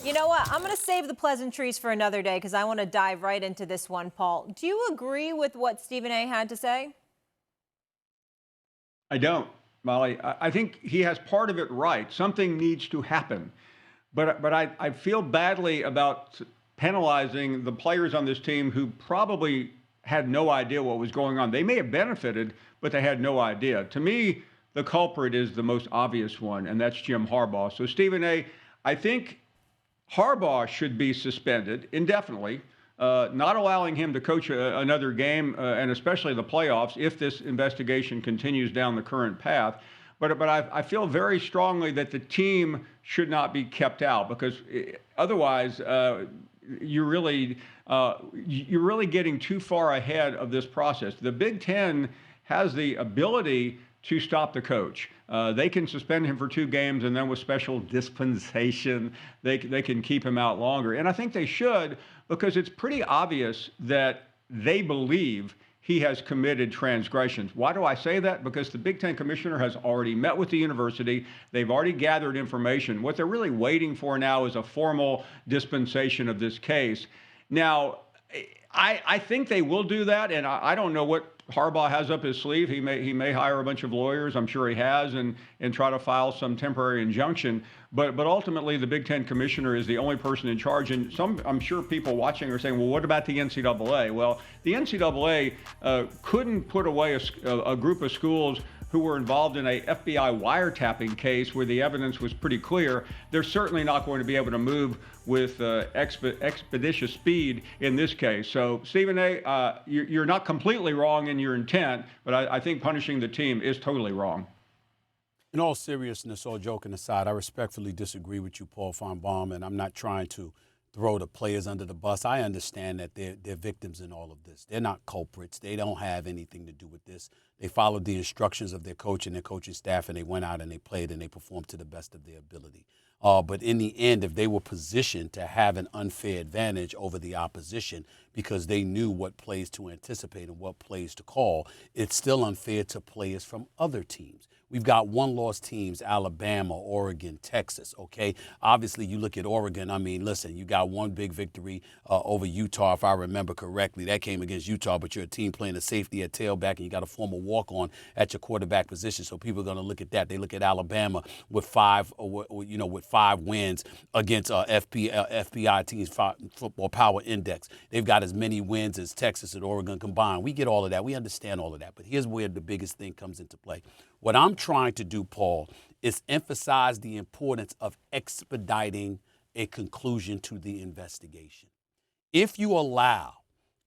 You know what? I'm going to save the pleasantries for another day because I want to dive right into this one, Paul. Do you agree with what Stephen A had to say? I don't, Molly. I think he has part of it right. Something needs to happen. But I feel badly about penalizing the players on this team who probably had no idea what was going on. They may have benefited, but they had no idea. To me, the culprit is the most obvious one, and that's Jim Harbaugh. So, Stephen A., I think Harbaugh should be suspended indefinitely, not allowing him to coach another game, and especially the playoffs, if this investigation continues down the current path. But I feel very strongly that the team should not be kept out because otherwise you're really you're really getting too far ahead of this process. The Big Ten has the ability to stop the coach. They can suspend him for 2 games, and then with special dispensation, they can keep him out longer. And I think they should because it's pretty obvious that they believe he has committed transgressions. Why do I say that? Because the Big Ten commissioner has already met with the university. They've already gathered information. What they're really waiting for now is a formal dispensation of this case. Now, I think they will do that, and I don't know what Harbaugh has up his sleeve. He may hire a bunch of lawyers. I'm sure he has, and try to file some temporary injunction. But ultimately, the Big Ten commissioner is the only person in charge. And I'm sure people watching are saying, well, what about the NCAA? Well, the NCAA couldn't put away a group of schools who were involved in a FBI wiretapping case where the evidence was pretty clear. They're certainly not going to be able to move with expeditious speed in this case. So, Stephen A., you're not completely wrong in your intent, but I think punishing the team is totally wrong. In all seriousness, all joking aside, I respectfully disagree with you, Paul Finebaum, and I'm not trying to throw the players under the bus. I understand that they're victims in all of this. They're not culprits. They don't have anything to do with this. They followed the instructions of their coach and their coaching staff, and they went out and they played and they performed to the best of their ability. But in the end, if they were positioned to have an unfair advantage over the opposition because they knew what plays to anticipate and what plays to call, it's still unfair to players from other teams. We've got one-loss teams, Alabama, Oregon, Texas, okay? Obviously, you look at Oregon, I mean, listen, you got one big victory over Utah, if I remember correctly. That came against Utah, but you're a team playing a safety at tailback, and you got a former walk-on at your quarterback position, so people are going to look at that. They look at Alabama with five wins against FPI teams, Football Power Index. They've got as many wins as Texas and Oregon combined. We get all of that. We understand all of that, but here's where the biggest thing comes into play. What I'm trying to do, Paul, is emphasize the importance of expediting a conclusion to the investigation. If you allow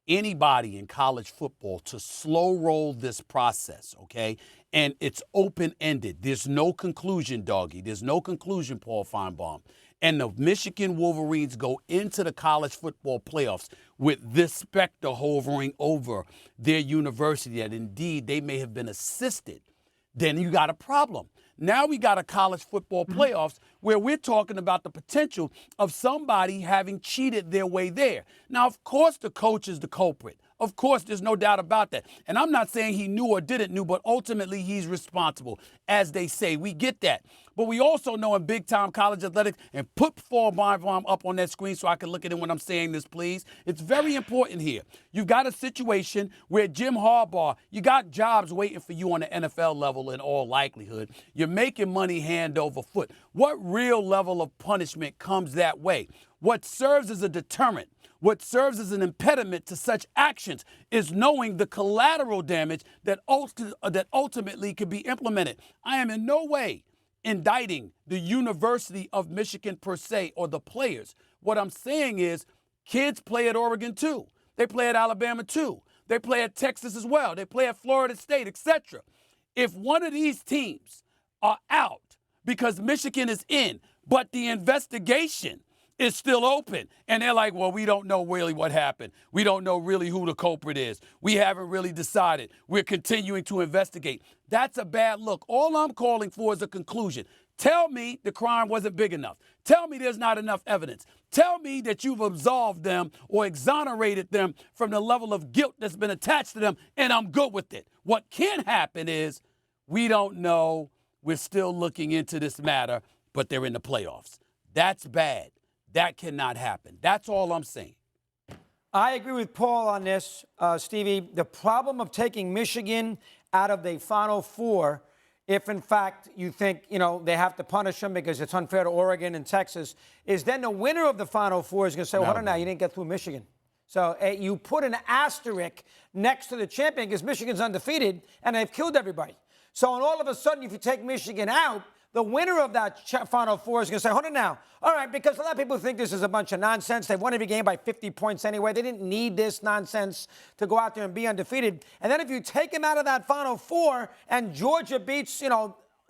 anybody in college football to slow roll this process, okay, and it's open-ended, there's no conclusion, doggy, there's no conclusion, Paul Finebaum, and the Michigan Wolverines go into the college football playoffs with this specter hovering over their university that indeed they may have been assisted, then you got a problem. Now we got a college football playoffs where we're talking about the potential of somebody having cheated their way there. Now, of course, the coach is the culprit. Of course, there's no doubt about that. And I'm not saying he knew or didn't know, but ultimately he's responsible, as they say. We get that. But we also know in big-time college athletics, and put Paul Finebaum up on that screen so I can look at him when I'm saying this, please. It's very important here. You've got a situation where Jim Harbaugh, you got jobs waiting for you on the NFL level in all likelihood. You're making money hand over foot. What real level of punishment comes that way? What serves as a deterrent, what serves as an impediment to such actions is knowing the collateral damage that ultimately could be implemented. I am in no way indicting the University of Michigan per se or the players. What I'm saying is kids play at Oregon too. They play at Alabama too. They play at Texas as well. They play at Florida State, etc. If one of these teams are out because Michigan is in, but the investigation is still open. And they're like, well, we don't know really what happened. We don't know really who the culprit is. We haven't really decided. We're continuing to investigate. That's a bad look. All I'm calling for is a conclusion. Tell me the crime wasn't big enough. Tell me there's not enough evidence. Tell me that you've absolved them or exonerated them from the level of guilt that's been attached to them, and I'm good with it. What can happen is we don't know. We're still looking into this matter, but they're in the playoffs. That's bad. That cannot happen. That's all I'm saying. I agree with Paul on this, Stevie. The problem of taking Michigan out of the Final Four, if in fact you think, they have to punish them because it's unfair to Oregon and Texas, is then the winner of the Final Four is going to say, well, hold on now, you didn't get through Michigan. So you put an asterisk next to the champion because Michigan's undefeated and they've killed everybody. So and all of a sudden, if you take Michigan out, the winner of that Final Four is going to say, hold on now. All right, because a lot of people think this is a bunch of nonsense. They've won every game by 50 points anyway. They didn't need this nonsense to go out there and be undefeated. And then if you take them out of that Final Four and Georgia beats,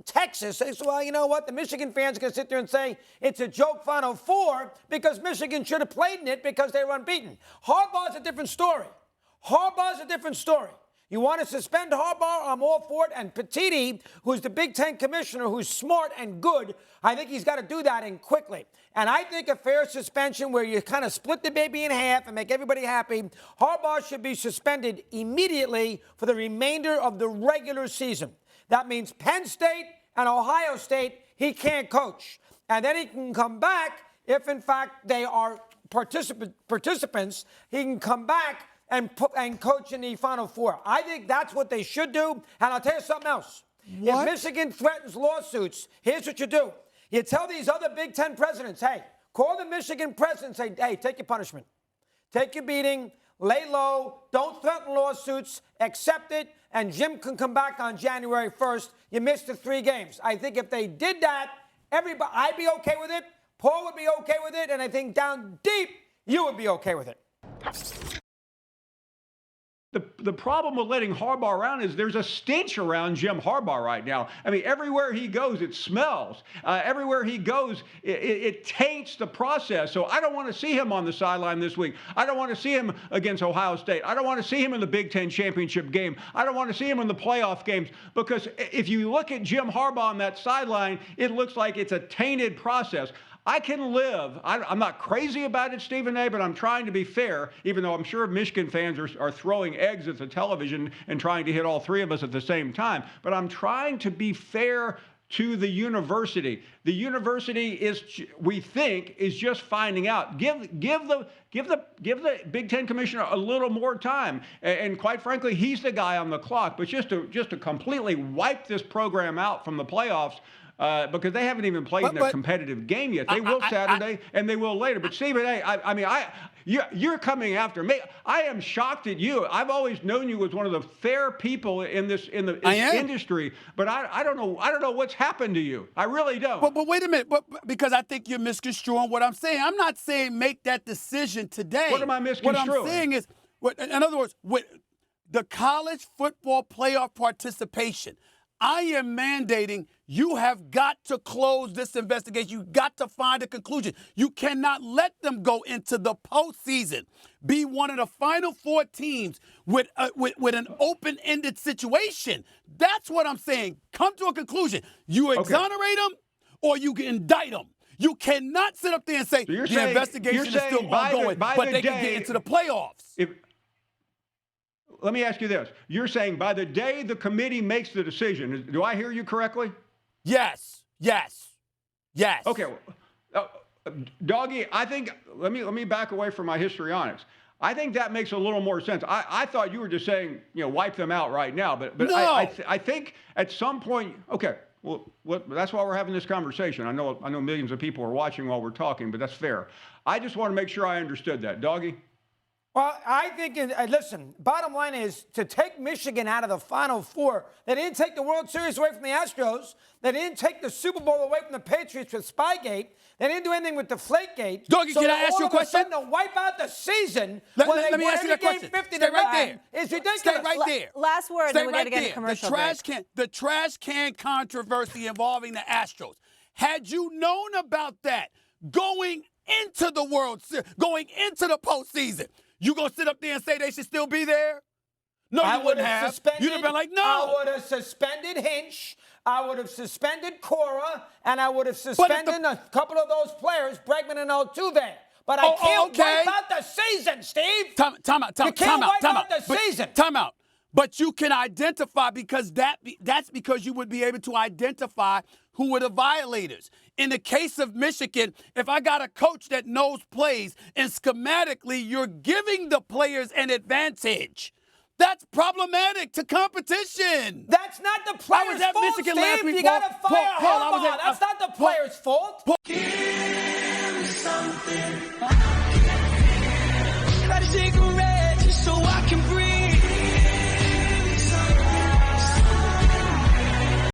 Texas, they say, well, you know what? The Michigan fans are going to sit there and say it's a joke Final Four because Michigan should have played in it because they were unbeaten. Harbaugh's a different story. Harbaugh's a different story. You want to suspend Harbaugh? I'm all for it. And Petitti, who's the Big Ten commissioner, who's smart and good, I think he's got to do that and quickly. And I think a fair suspension where you kind of split the baby in half and make everybody happy, Harbaugh should be suspended immediately for the remainder of the regular season. That means Penn State and Ohio State, he can't coach. And then he can come back if, in fact, they are participants. He can come back and coach in the Final Four. I think that's what they should do. And I'll tell you something else. What? If Michigan threatens lawsuits, here's what you do. You tell these other Big Ten presidents, hey, call the Michigan president and say, hey, take your punishment. Take your beating, lay low, don't threaten lawsuits, accept it, and Jim can come back on January 1st. You missed the 3 games. I think if they did that, I'd be okay with it. Paul would be okay with it. And I think down deep, you would be okay with it. The problem with letting Harbaugh around is there's a stench around Jim Harbaugh right now. I mean, everywhere he goes, it smells. Everywhere he goes, it taints the process. So I don't want to see him on the sideline this week. I don't want to see him against Ohio State. I don't want to see him in the Big Ten championship game. I don't want to see him in the playoff games because if you look at Jim Harbaugh on that sideline, it looks like it's a tainted process. I can live. I'm not crazy about it, Stephen A., but I'm trying to be fair, even though I'm sure Michigan fans are throwing eggs at the television and trying to hit all 3 of us at the same time. But I'm trying to be fair to the university. The university we think, is just finding out. Give the Big Ten commissioner a little more time. And quite frankly, he's the guy on the clock. But just to completely wipe this program out from the playoffs, because they haven't even played in a competitive game yet. They will Saturday, and they will later. But Stephen A., you're coming after me. I am shocked at you. I've always known you as one of the fair people in this industry. But I don't know what's happened to you. I really don't. But wait a minute. Because I think you're misconstruing what I'm saying. I'm not saying make that decision today. What am I misconstruing? What I'm saying is, in other words, with the college football playoff participation, I am mandating you have got to close this investigation. You got to find a conclusion. You cannot let them go into the postseason, be one of the Final Four teams with an open-ended situation. That's what I'm saying. Come to a conclusion. You exonerate them or you indict them. You cannot sit up there and say the investigation is still ongoing, but they can get into the playoffs. Let me ask you this. You're saying by the day the committee makes the decision, do I hear you correctly? Yes. Okay. Doggy, I think, let me back away from my histrionics. I think that makes a little more sense. I thought you were just saying, wipe them out right now. But no. I think at some point, okay, well, that's why we're having this conversation. I know millions of people are watching while we're talking, but that's fair. I just want to make sure I understood that. Doggy? Well, I think, listen, bottom line is to take Michigan out of the Final Four. They didn't take the World Series away from the Astros. They didn't take the Super Bowl away from the Patriots with Spygate. They didn't do anything with Deflategate. Doggy, can I ask you a question? To wipe out the season let me ask you that question. Stay right there. It's ridiculous. Stay right there. Last word, then we got to get a commercial break. The trash can controversy involving the Astros. Had you known about that going into the World Series, going into the postseason, you gonna sit up there and say they should still be there? No, you wouldn't have. You'd have been like, no. I would have suspended Hinch. I would have suspended Cora, and I would have suspended a couple of those players, Bregman and Altuve. But I can't wipe out the season, Steve. Time out. You can't wipe out the season. Time out. But you can identify because that's because you would be able to identify who were the violators. In the case of Michigan, if I got a coach that knows plays and schematically you're giving the players an advantage, that's problematic to competition. That's not the player's at fault, Michigan Steve. last week, You Paul. got to fire Paul, I was Harbaugh. at- That's not the Paul- player's fault. Give me something